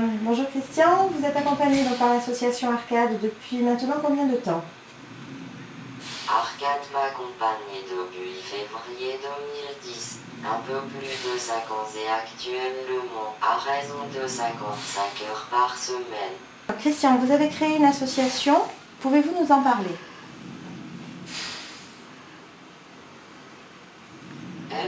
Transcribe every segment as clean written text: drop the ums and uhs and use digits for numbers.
Bonjour Christian, vous êtes accompagné donc par l'association Arcade depuis maintenant combien de temps? Arcade m'accompagne depuis février 2010, un peu plus de 5 ans et actuellement à raison de 55 heures par semaine. Christian, vous avez créé une association, pouvez-vous nous en parler?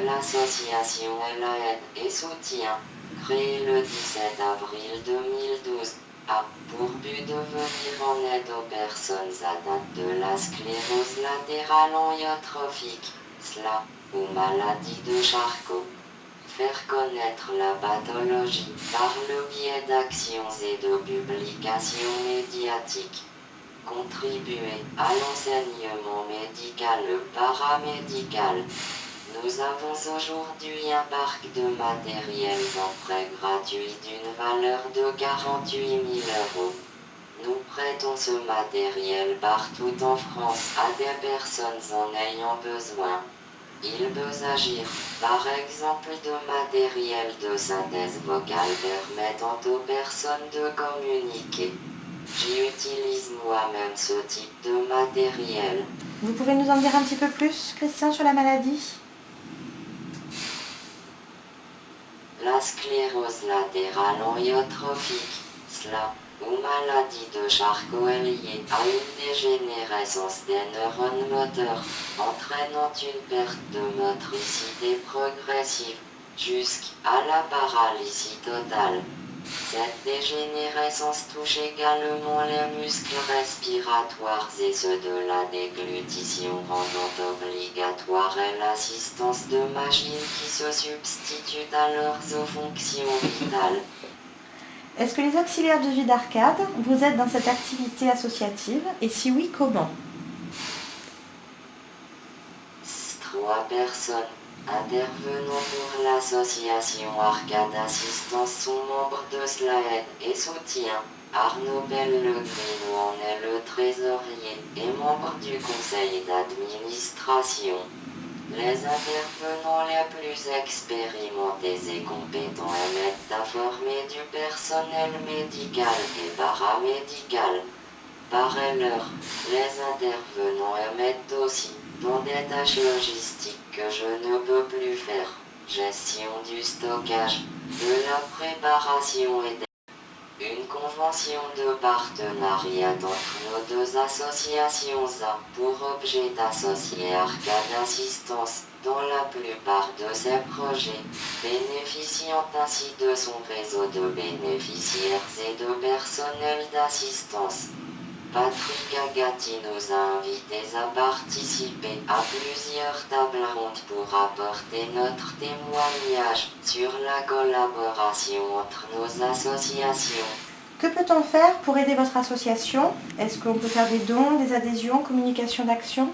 L'association Aide et Soutien, créée le 17 avril 2012, a pour but de venir en aide aux personnes atteintes de la sclérose latérale amyotrophique, SLA, ou maladie de Charcot. Faire connaître la pathologie par le biais d'actions et de publications médiatiques. Contribuer à l'enseignement médical et paramédical. Nous avons aujourd'hui un parc de matériel en prêt gratuit d'une valeur de 48 000 €. Nous prêtons ce matériel partout en France à des personnes en ayant besoin. Il peut s'agir, par exemple, de matériel de synthèse vocale permettant aux personnes de communiquer. J'utilise moi-même ce type de matériel. Vous pouvez nous en dire un petit peu plus, Christian, sur la maladie? La sclérose latérale amyotrophique, SLA, ou maladie de Charcot est liée à une dégénérescence des neurones moteurs, entraînant une perte de motricité progressive, jusqu'à la paralysie totale. Cette dégénérescence touche également les muscles respiratoires et ceux de la déglutition, rendant obligatoire l'assistance de machines qui se substituent alors aux fonctions vitales. Est-ce que les auxiliaires de vie d'Arcade vous aident dans cette activité associative et si oui, comment? 3 personnes intervenant pour l'association Arcade Assistance sont membres de SLA et Soutien. Arnaud Pellegrino en est le trésorier et membre du conseil d'administration. Les intervenants les plus expérimentés et compétents aident à former du personnel médical et paramédical. Par ailleurs, les intervenants aident aussi dans des tâches logistiques que je ne peux plus faire. Gestion du stockage, de la préparation et une convention de partenariat entre nos deux associations a pour objet d'associer Arcade Assistance dans la plupart de ses projets, bénéficiant ainsi de son réseau de bénéficiaires et de personnel d'assistance. Patrick Agati nous a invités à participer à plusieurs tables rondes pour apporter notre témoignage sur la collaboration entre nos associations. Que peut-on faire pour aider votre association? Est-ce qu'on peut faire des dons, des adhésions, communication d'action?